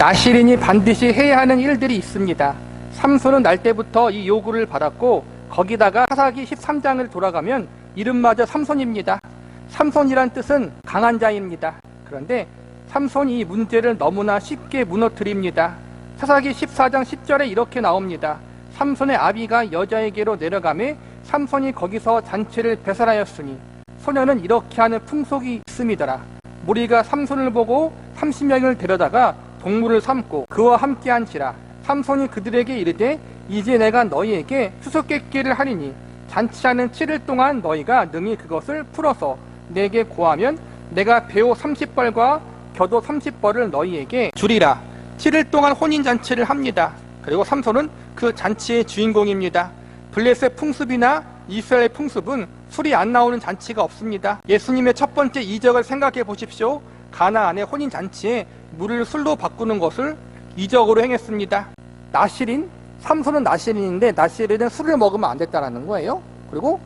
나실인이 반드시 해야 하는 일들이 있습니다. 삼손은 날 때부터 이 요구를 받았고 거기다가 사사기 13장을 돌아가면 이름마저 삼손입니다. 삼손이란 뜻은 강한 자입니다. 그런데 삼손이 이 문제를 너무나 쉽게 무너뜨립니다. 사사기 14장 10절에 이렇게 나옵니다. 삼손의 아비가 여자에게로 내려가매 삼손이 거기서 잔치를 배설하였으니 소녀는 이렇게 하는 풍속이 있음이더라. 무리가 삼손을 보고 30명을 데려다가 동물을 삼고 그와 함께한지라. 삼손이 그들에게 이르되 이제 내가 너희에게 수수께끼를 하리니 잔치하는 7일 동안 너희가 능히 그것을 풀어서 내게 고하면 내가 배옷 30벌과 곁옷 30벌을 너희에게 주리라. 7일 동안 혼인잔치를 합니다. 그리고 삼손은 그 잔치의 주인공입니다. 블레셋 풍습이나 이스라엘 풍습은 술이 안 나오는 잔치가 없습니다. 예수님의 첫 번째 이적을 생각해 보십시오. 가나안의 혼인잔치에 물을 술로 바꾸는 것을 이적으로 행했습니다. 나실인, 삼손은 나실인인데 나실인은 술을 먹으면 안 됐다는 거예요. 그리고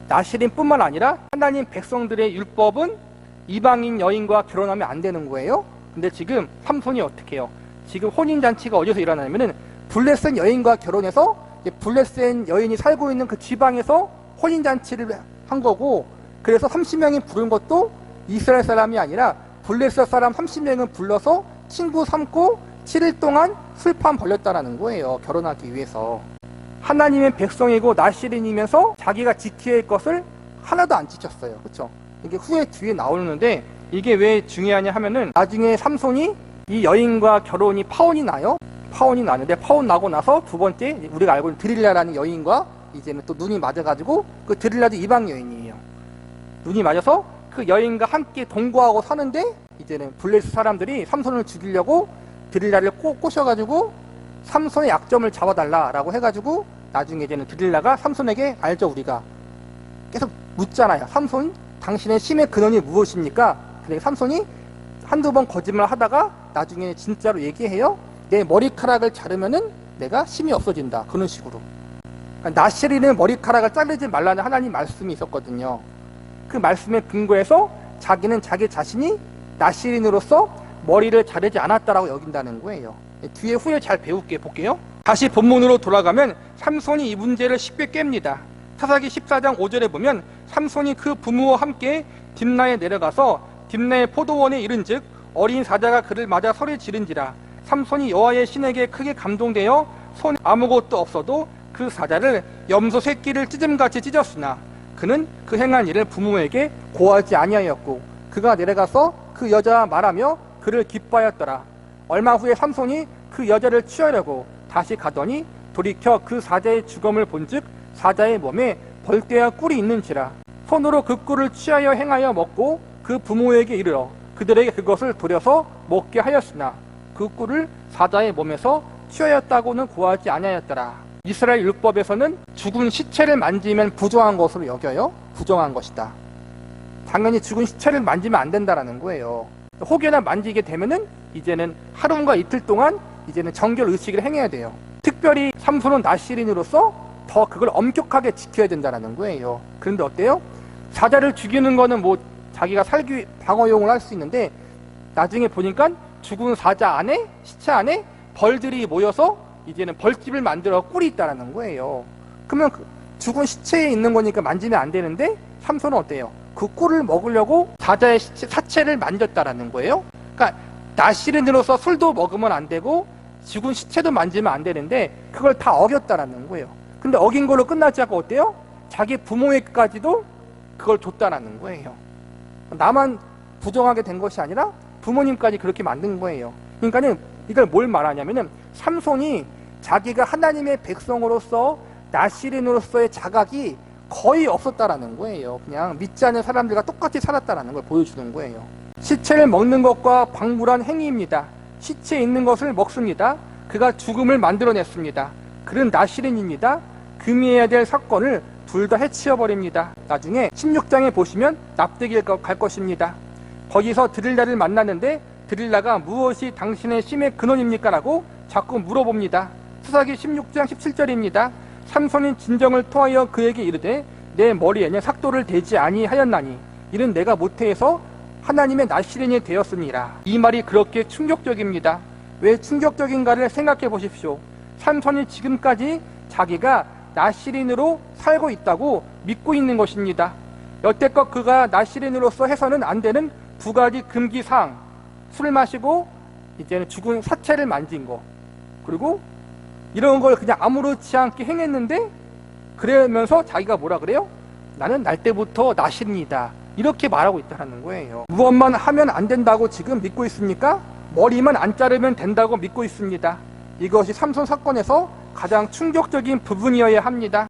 나실인뿐만 아니라 하나님 백성들의 율법은 이방인 여인과 결혼하면 안 되는 거예요. 근데 지금 삼손이 어떻게 해요? 지금 혼인잔치가 어디서 일어나냐면은 블레셋 여인과 결혼해서 블레셋 여인이 살고 있는 그 지방에서 혼인잔치를 한 거고, 그래서 30명이 부른 것도 이스라엘 사람이 아니라 블레셋 사람 30명은 불러서 친구 삼고 7일 동안 술판 벌렸다라는 거예요. 결혼하기 위해서. 하나님의 백성이고 나실인이면서 자기가 지켜야 할 것을 하나도 안 지켰어요. 그렇죠? 이게 후에 뒤에 나오는데 이게 왜 중요하냐 하면은 나중에 삼손이 이 여인과 결혼이 파혼이 나요. 파혼이 나는데 파혼 나고 나서 두 번째 우리가 알고 있는 드릴라라는 여인과 이제는 또 눈이 맞아가지고 그 드릴라도 이방 여인이에요. 눈이 맞아서 그 여인과 함께 동거하고 사는데 이제는 블레셋 사람들이 삼손을 죽이려고 드릴라를 꼬셔가지고 삼손의 약점을 잡아달라라고 해가지고 나중에 이제는 드릴라가 삼손에게 알죠, 우리가 계속 묻잖아요. 삼손, 당신의 심의 근원이 무엇입니까? 근데 삼손이 한두 번 거짓말 하다가 나중에 진짜로 얘기해요. 내 머리카락을 자르면은 내가 심이 없어진다. 그런 식으로. 그러니까 나실인은 머리카락을 자르지 말라는 하나님 말씀이 있었거든요. 그 말씀에 근거해서 자기는 자기 자신이 나실인으로서 머리를 자르지 않았다라고 여긴다는 거예요. 뒤에 후에 잘 볼게요. 다시 본문으로 돌아가면 삼손이 이 문제를 쉽게 깹니다. 사사기 14장 5절에 보면 삼손이 그 부모와 함께 딥나에 내려가서 딥나의 포도원에 이른즉 어린 사자가 그를 맞아 소리 지른지라. 삼손이 여호와의 신에게 크게 감동되어 손에 아무것도 없어도 그 사자를 염소 새끼를 찢음같이 찢었으나 그는 그 행한 일을 부모에게 고하지 아니하였고 그가 내려가서 그 여자와 말하며 그를 기뻐하였더라. 얼마 후에 삼손이 그 여자를 취하려고 다시 가더니 돌이켜 그 사자의 죽음을 본즉 사자의 몸에 벌떼와 꿀이 있는지라. 손으로 그 꿀을 취하여 행하여 먹고 그 부모에게 이르러 그들에게 그것을 돌려서 먹게 하였으나 그 꿀을 사자의 몸에서 취하였다고는 구하지 아니하였더라. 이스라엘 율법에서는 죽은 시체를 만지면 부정한 것으로 여겨요. 부정한 것이다. 당연히 죽은 시체를 만지면 안 된다라는 거예요. 혹여나 만지게 되면은 이제는 하루인가 이틀 동안 이제는 정결 의식을 행해야 돼요. 특별히 삼손은 나실인으로서 더 그걸 엄격하게 지켜야 된다는 거예요. 그런데 어때요? 사자를 죽이는 거는 뭐 자기가 살기 방어용을 할 수 있는데 나중에 보니까 죽은 사자 안에, 시체 안에 벌들이 모여서 이제는 벌집을 만들어 꿀이 있다는 거예요. 그러면 죽은 시체에 있는 거니까 만지면 안 되는데 삼손은 어때요? 그 꿀을 먹으려고 사자의 사체를 만졌다라는 거예요. 그러니까 나실인으로서 술도 먹으면 안 되고 죽은 시체도 만지면 안 되는데 그걸 다 어겼다라는 거예요. 근데 어긴 걸로 끝나지 않고 어때요? 자기 부모에게까지도 그걸 줬다라는 거예요. 나만 부정하게 된 것이 아니라 부모님까지 그렇게 만든 거예요. 그러니까는 이걸 뭘 말하냐면은 삼손이 자기가 하나님의 백성으로서 나실인으로서의 자각이 거의 없었다라는 거예요. 그냥 믿지 않는 사람들과 똑같이 살았다라는 걸 보여주는 거예요. 시체를 먹는 것과 방불한 행위입니다. 시체에 있는 것을 먹습니다. 그가 죽음을 만들어냈습니다. 그는 나실인입니다. 금이해야 될 사건을 둘 다 해치워버립니다. 나중에 16장에 보시면 납득이 갈 것입니다. 거기서 드릴라를 만났는데 드릴라가 무엇이 당신의 심의 근원입니까? 라고 자꾸 물어봅니다. 사사기 16장 17절입니다. 삼손이 진정을 토하여 그에게 이르되 내 머리에는 삭도를 대지 아니하였나니 이는 내가 모태에서 하나님의 나실인이 되었습니다. 이 말이 그렇게 충격적입니다. 왜 충격적인가를 생각해 보십시오. 삼손이 지금까지 자기가 나시린으로 살고 있다고 믿고 있는 것입니다. 여태껏 그가 나시린으로서 해서는 안 되는 두 가지 금기사항, 술을 마시고 이제는 죽은 사체를 만진 거, 그리고 이런 걸 그냥 아무렇지 않게 행했는데, 그러면서 자기가 뭐라 그래요? 나는 날 때부터 나시린이다, 이렇게 말하고 있다는 거예요. 무엇만 하면 안 된다고 지금 믿고 있습니까? 머리만 안 자르면 된다고 믿고 있습니다. 이것이 삼손 사건에서 가장 충격적인 부분이어야 합니다.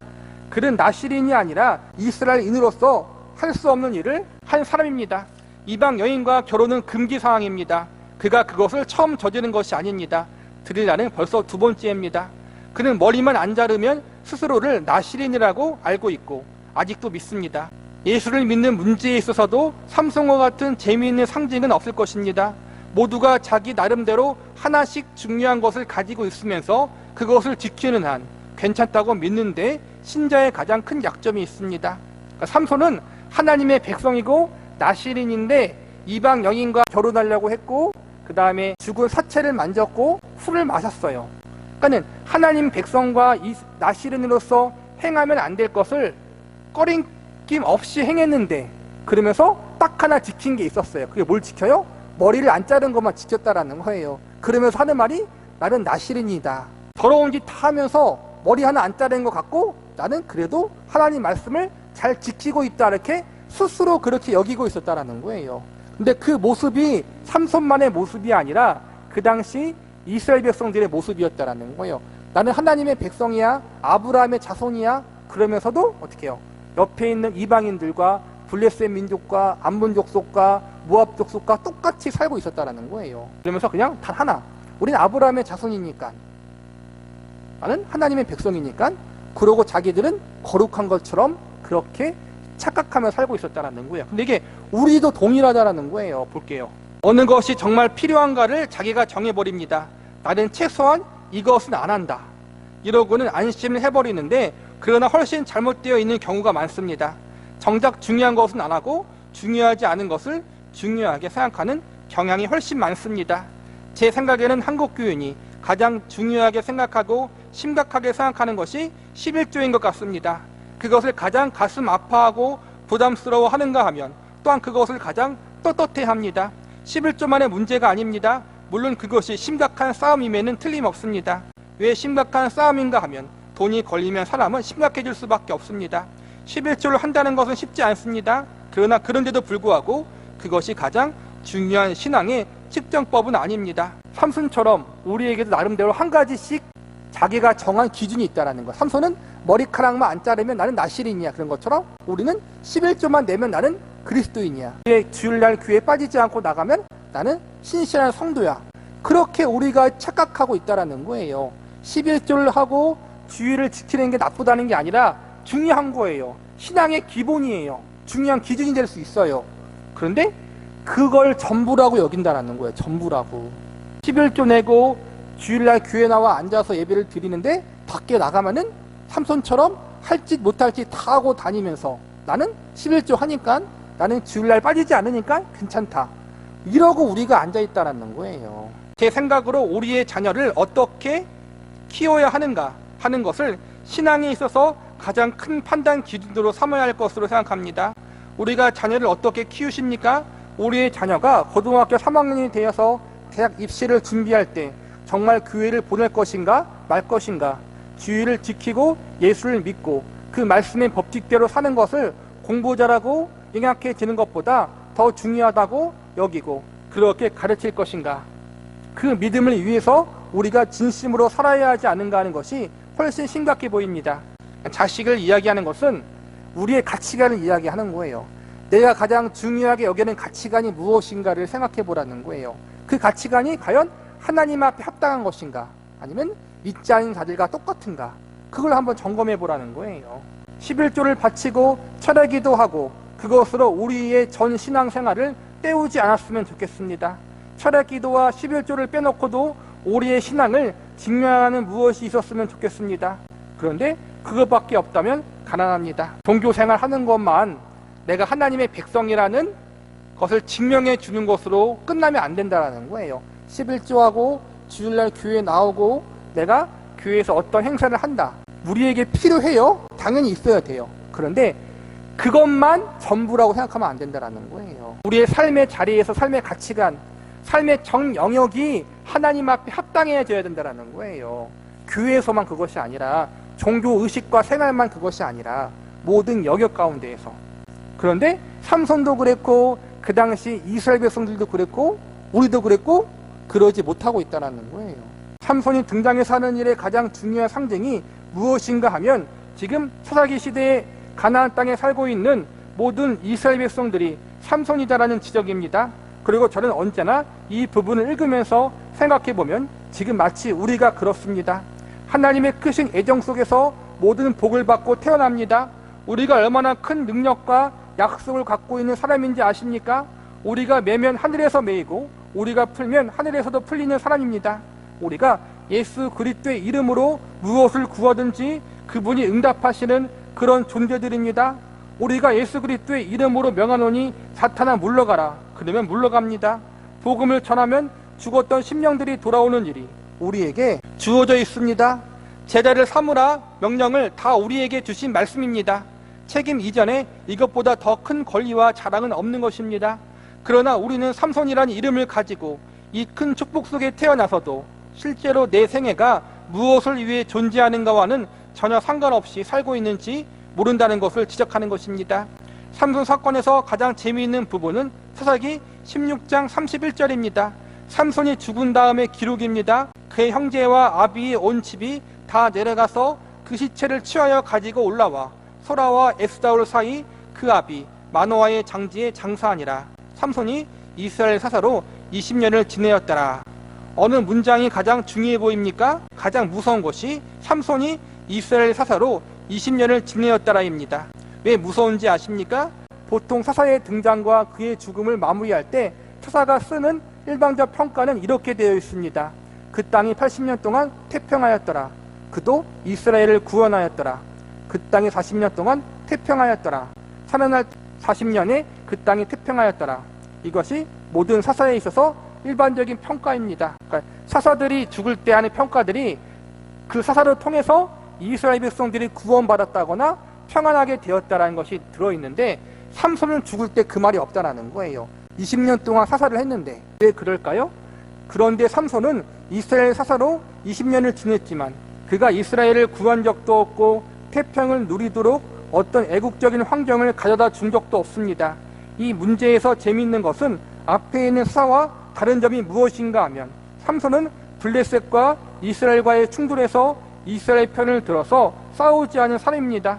그는 나시린이 아니라 이스라엘인으로서 할 수 없는 일을 한 사람입니다. 이방 여인과 결혼은 금기사항입니다. 그가 그것을 처음 저지른 것이 아닙니다. 드릴라는 벌써 두 번째입니다. 그는 머리만 안 자르면 스스로를 나시린이라고 알고 있고 아직도 믿습니다. 예수를 믿는 문제에 있어서도 삼손과 같은 재미있는 상징은 없을 것입니다. 모두가 자기 나름대로 하나씩 중요한 것을 가지고 있으면서 그것을 지키는 한 괜찮다고 믿는데 신자의 가장 큰 약점이 있습니다. 그러니까 삼손은 하나님의 백성이고 나시린인데 이방 여인과 결혼하려고 했고, 그 다음에 죽은 사체를 만졌고 술을 마셨어요. 그러니까 하나님 백성과 이 나시린으로서 행하면 안 될 것을 꺼림낌 없이 행했는데, 그러면서 딱 하나 지킨 게 있었어요. 그게 뭘 지켜요? 머리를 안 자른 것만 지켰다라는 거예요. 그러면서 하는 말이 나는 나시린이다. 더러운 짓 다 하면서 머리 하나 안 자른 것 같고 나는 그래도 하나님 말씀을 잘 지키고 있다, 이렇게 스스로 그렇게 여기고 있었다라는 거예요. 근데 그 모습이 삼손만의 모습이 아니라 그 당시 이스라엘 백성들의 모습이었다라는 거예요. 나는 하나님의 백성이야, 아브라함의 자손이야, 그러면서도 어떻게 해요? 옆에 있는 이방인들과 블레셋 민족과 암몬 족속과 모압 족속과 똑같이 살고 있었다라는 거예요. 그러면서 그냥 단 하나, 우린 아브라함의 자손이니까, 나는 하나님의 백성이니까, 그러고 자기들은 거룩한 것처럼 그렇게 착각하며 살고 있었다라는 거예요. 근데 이게 우리도 동일하다라는 거예요. 볼게요. 어느 것이 정말 필요한가를 자기가 정해버립니다. 나는 최소한 이것은 안 한다, 이러고는 안심을 해버리는데, 그러나 훨씬 잘못되어 있는 경우가 많습니다. 정작 중요한 것은 안 하고 중요하지 않은 것을 중요하게 생각하는 경향이 훨씬 많습니다. 제 생각에는 한국 교인이 가장 중요하게 생각하고 심각하게 생각하는 것이 11조인 것 같습니다. 그것을 가장 가슴 아파하고 부담스러워 하는가 하면 또한 그것을 가장 떳떳해 합니다. 11조만의 문제가 아닙니다. 물론 그것이 심각한 싸움임에는 틀림없습니다. 왜 심각한 싸움인가 하면 돈이 걸리면 사람은 심각해질 수밖에 없습니다. 11조를 한다는 것은 쉽지 않습니다. 그러나 그런데도 불구하고 그것이 가장 중요한 신앙의 측정법은 아닙니다. 삼손처럼 우리에게도 나름대로 한 가지씩 자기가 정한 기준이 있다는 것. 삼손은 머리카락만 안 자르면 나는 나시린이야, 그런 것처럼 우리는 11조만 내면 나는 그리스도인이야, 주일날 교회에 빠지지 않고 나가면 나는 신실한 성도야, 그렇게 우리가 착각하고 있다는 거예요. 11조를 하고 주일을 지키는 게 나쁘다는 게 아니라 중요한 거예요. 신앙의 기본이에요. 중요한 기준이 될 수 있어요. 그런데 그걸 전부라고 여긴다는 거예요. 전부라고. 11조 내고 주일날 교회 나와 앉아서 예배를 드리는데 밖에 나가면은 삼손처럼 할 짓 못할 짓 다 하고 다니면서 나는 11조 하니까, 나는 주일날 빠지지 않으니까 괜찮다, 이러고 우리가 앉아있다는 거예요. 제 생각으로 우리의 자녀를 어떻게 키워야 하는가 하는 것을 신앙에 있어서 가장 큰 판단 기준으로 삼아야 할 것으로 생각합니다. 우리가 자녀를 어떻게 키우십니까? 우리의 자녀가 고등학교 3학년이 되어서 대학 입시를 준비할 때 정말 교회를 보낼 것인가 말 것인가, 주의를 지키고 예수를 믿고 그 말씀의 법칙대로 사는 것을 공부 잘하고 영약해지는 것보다 더 중요하다고 여기고 그렇게 가르칠 것인가, 그 믿음을 위해서 우리가 진심으로 살아야 하지 않은가 하는 것이 훨씬 심각해 보입니다. 자식을 이야기하는 것은 우리의 가치관을 이야기하는 거예요. 내가 가장 중요하게 여기는 가치관이 무엇인가를 생각해 보라는 거예요. 그 가치관이 과연 하나님 앞에 합당한 것인가, 아니면 믿지 않는 자들과 똑같은가, 그걸 한번 점검해 보라는 거예요. 11조를 바치고 철회기도 하고 그것으로 우리의 전 신앙생활을 때우지 않았으면 좋겠습니다. 철회기도와 11조를 빼놓고도 우리의 신앙을 증명하는 무엇이 있었으면 좋겠습니다. 그런데 그것밖에 없다면 가난합니다. 종교생활 하는 것만 내가 하나님의 백성이라는 것을 증명해 주는 것으로 끝나면 안 된다는 거예요. 11조하고 주일날 교회에 나오고 내가 교회에서 어떤 행사를 한다. 우리에게 필요해요? 당연히 있어야 돼요. 그런데 그것만 전부라고 생각하면 안 된다는 거예요. 우리의 삶의 자리에서 삶의 가치관, 삶의 정 영역이 하나님 앞에 합당해져야 된다는 거예요. 교회에서만 그것이 아니라 종교 의식과 생활만 그것이 아니라 모든 영역 가운데에서. 그런데 삼손도 그랬고 그 당시 이스라엘 백성들도 그랬고 우리도 그랬고 그러지 못하고 있다는 거예요. 삼손이 등장해서 하는 일의 가장 중요한 상징이 무엇인가 하면 지금 사사기 시대에 가나안 땅에 살고 있는 모든 이스라엘 백성들이 삼손이다라는 지적입니다. 그리고 저는 언제나 이 부분을 읽으면서 생각해보면 지금 마치 우리가 그렇습니다. 하나님의 크신 애정 속에서 모든 복을 받고 태어납니다. 우리가 얼마나 큰 능력과 약속을 갖고 있는 사람인지 아십니까? 우리가 매면 하늘에서 매이고 우리가 풀면 하늘에서도 풀리는 사람입니다. 우리가 예수 그리스도의 이름으로 무엇을 구하든지 그분이 응답하시는 그런 존재들입니다. 우리가 예수 그리스도의 이름으로 명하노니 사탄아 물러가라. 그러면 물러갑니다. 복음을 전하면 죽었던 심령들이 돌아오는 일이 우리에게 주어져 있습니다. 제자를 삼으라 명령을 다 우리에게 주신 말씀입니다. 책임 이전에 이것보다 더 큰 권리와 자랑은 없는 것입니다. 그러나 우리는 삼손이라는 이름을 가지고 이 큰 축복 속에 태어나서도 실제로 내 생애가 무엇을 위해 존재하는가와는 전혀 상관없이 살고 있는지 모른다는 것을 지적하는 것입니다. 삼손 사건에서 가장 재미있는 부분은 사사기 16장 31절입니다. 삼손이 죽은 다음의 기록입니다. 그의 형제와 아비의 온 집이 다 내려가서 그 시체를 취하여 가지고 올라와 소라와 에스다올 사이 그 아비 마노아의 장지에 장사하니라. 삼손이 이스라엘 사사로 20년을 지내었더라. 어느 문장이 가장 중요해 보입니까? 가장 무서운 것이 삼손이 이스라엘 사사로 20년을 지내었더라입니다. 왜 무서운지 아십니까? 보통 사사의 등장과 그의 죽음을 마무리할 때 사사가 쓰는 일방적 평가는 이렇게 되어 있습니다. 그 땅이 80년 동안 태평하였더라. 그도 이스라엘을 구원하였더라. 그 땅이 40년 동안 태평하였더라. 살아날 40년에 그 땅이 태평하였더라. 이것이 모든 사사에 있어서 일반적인 평가입니다. 그러니까 사사들이 죽을 때 하는 평가들이 그 사사를 통해서 이스라엘 백성들이 구원받았다거나 평안하게 되었다라는 것이 들어있는데 삼손은 죽을 때 그 말이 없다라는 거예요. 20년 동안 사사를 했는데 왜 그럴까요? 그런데 삼손은 이스라엘 사사로 20년을 지냈지만 그가 이스라엘을 구한 적도 없고 태평을 누리도록 어떤 애국적인 환경을 가져다 준 적도 없습니다. 이 문제에서 재미있는 것은 앞에 있는 사사와 다른 점이 무엇인가 하면 삼손은 블레셋과 이스라엘과의 충돌에서 이스라엘 편을 들어서 싸우지 않은 사람입니다.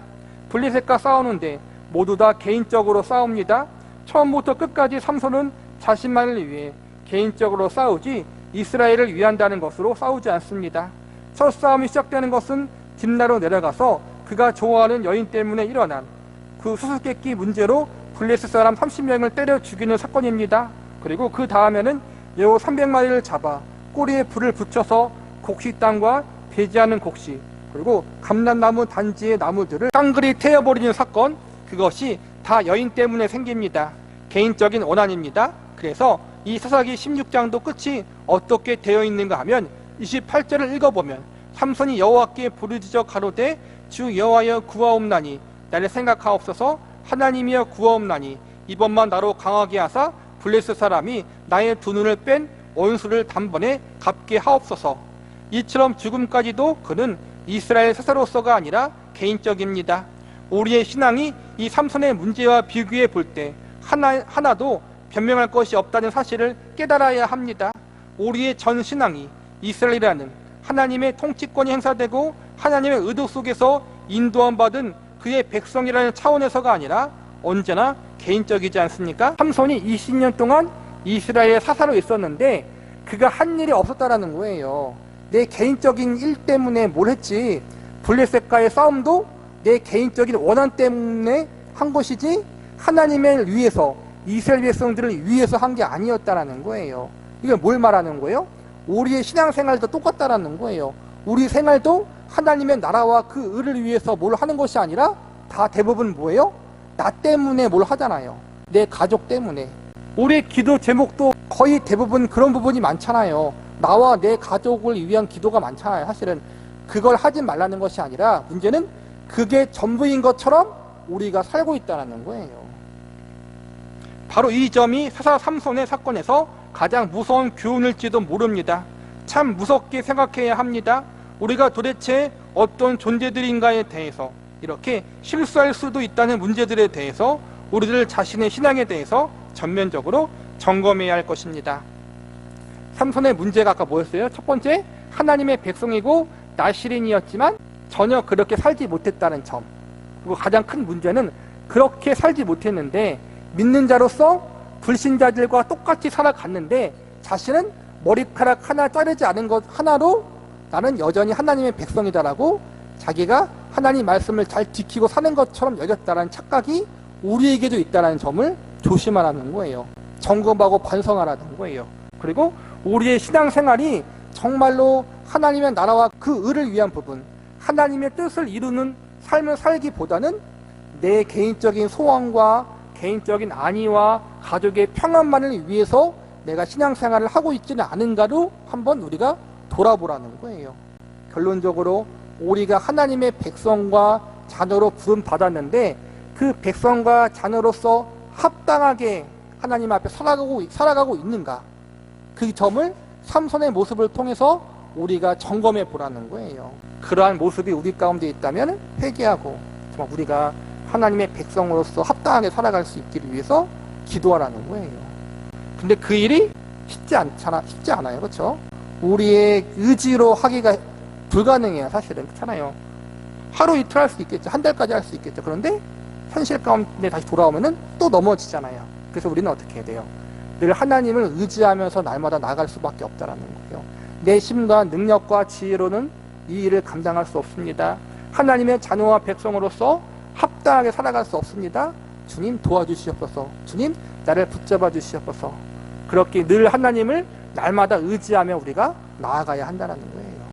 블레셋과 싸우는데 모두 다 개인적으로 싸웁니다. 처음부터 끝까지 삼손은 자신만을 위해 개인적으로 싸우지 이스라엘을 위한다는 것으로 싸우지 않습니다. 첫 싸움이 시작되는 것은 딥나로 내려가서 그가 좋아하는 여인 때문에 일어난 그 수수께끼 문제로 블레셋 사람 30명을 때려 죽이는 사건입니다. 그리고 그 다음에는 여우 300마리를 잡아 꼬리에 불을 붙여서 곡식 땅과 배지하는 곡식 그리고 감람나무 단지의 나무들을 깡그리 태워버리는 사건, 그것이 다 여인 때문에 생깁니다. 개인적인 원한입니다. 그래서 이 사사기 16장도 끝이 어떻게 되어 있는가 하면 28절을 읽어보면 삼손이 여호와께 부르짖어 가로되 주 여호와여 구하옵나니 나를 생각하옵소서. 하나님이여 구하옵나니 이번만 나로 강하게 하사 블레셋 사람이 나의 두 눈을 뺀 원수를 단번에 갚게 하옵소서. 이처럼 죽음까지도 그는 이스라엘 사사로서가 아니라 개인적입니다. 우리의 신앙이 이 삼손의 문제와 비교해 볼 때 하나도 변명할 것이 없다는 사실을 깨달아야 합니다. 우리의 전 신앙이 이스라엘이라는 하나님의 통치권이 행사되고 하나님의 의도 속에서 인도함 받은 그의 백성이라는 차원에서가 아니라 언제나 개인적이지 않습니까? 삼손이 20년 동안 이스라엘의 사사로 있었는데 그가 한 일이 없었다라는 거예요. 내 개인적인 일 때문에 뭘 했지 블레셋과의 싸움도 내 개인적인 원한 때문에 한 것이지 하나님을 위해서 이스라엘 백성들을 위해서 한 게 아니었다라는 거예요. 이게 뭘 말하는 거예요? 우리의 신앙생활도 똑같다라는 거예요. 우리 생활도 하나님의 나라와 그 의를 위해서 뭘 하는 것이 아니라 다 대부분 뭐예요? 나 때문에 뭘 하잖아요. 내 가족 때문에. 우리의 기도 제목도 거의 대부분 그런 부분이 많잖아요. 나와 내 가족을 위한 기도가 많잖아요. 사실은 그걸 하지 말라는 것이 아니라 문제는 그게 전부인 것처럼 우리가 살고 있다는 거예요. 바로 이 점이 사사 삼손의 사건에서 가장 무서운 교훈일지도 모릅니다. 참 무섭게 생각해야 합니다. 우리가 도대체 어떤 존재들인가에 대해서, 이렇게 실수할 수도 있다는 문제들에 대해서 우리들 자신의 신앙에 대해서 전면적으로 점검해야 할 것입니다. 삼손의 문제가 아까 뭐였어요? 첫 번째, 하나님의 백성이고 나시린이었지만 전혀 그렇게 살지 못했다는 점. 그리고 가장 큰 문제는 그렇게 살지 못했는데 믿는 자로서 불신자들과 똑같이 살아갔는데 자신은 머리카락 하나 자르지 않은 것 하나로 나는 여전히 하나님의 백성이다라고 자기가 하나님 말씀을 잘 지키고 사는 것처럼 여겼다는 착각이 우리에게도 있다는 점을 조심하라는 거예요. 점검하고 반성하라는 거예요. 그리고 우리의 신앙생활이 정말로 하나님의 나라와 그 의를 위한 부분, 하나님의 뜻을 이루는 삶을 살기보다는 내 개인적인 소원과 개인적인 안위와 가족의 평안만을 위해서 내가 신앙생활을 하고 있지는 않은가로 한번 우리가 돌아보라는 거예요. 결론적으로 우리가 하나님의 백성과 자녀로 부름받았는데 그 백성과 자녀로서 합당하게 하나님 앞에 살아가고 있는가, 그 점을 삼손의 모습을 통해서 우리가 점검해 보라는 거예요. 그러한 모습이 우리 가운데 있다면 회개하고 정말 우리가 하나님의 백성으로서 합당하게 살아갈 수 있기를 위해서 기도하라는 거예요. 근데 그 일이 쉽지 않아요. 그렇죠? 우리의 의지로 하기가 불가능해요. 사실은. 그렇잖아요. 하루 이틀 할 수 있겠죠. 한 달까지 할 수 있겠죠. 그런데 현실 가운데 다시 돌아오면은 또 넘어지잖아요. 그래서 우리는 어떻게 해야 돼요? 늘 하나님을 의지하면서 날마다 나아갈 수밖에 없다라는 거예요. 내 힘과 능력과 지혜로는 이 일을 감당할 수 없습니다. 하나님의 자녀와 백성으로서 합당하게 살아갈 수 없습니다. 주님 도와주시옵소서. 주님 나를 붙잡아 주시옵소서. 그렇게 늘 하나님을 날마다 의지하며 우리가 나아가야 한다는 거예요.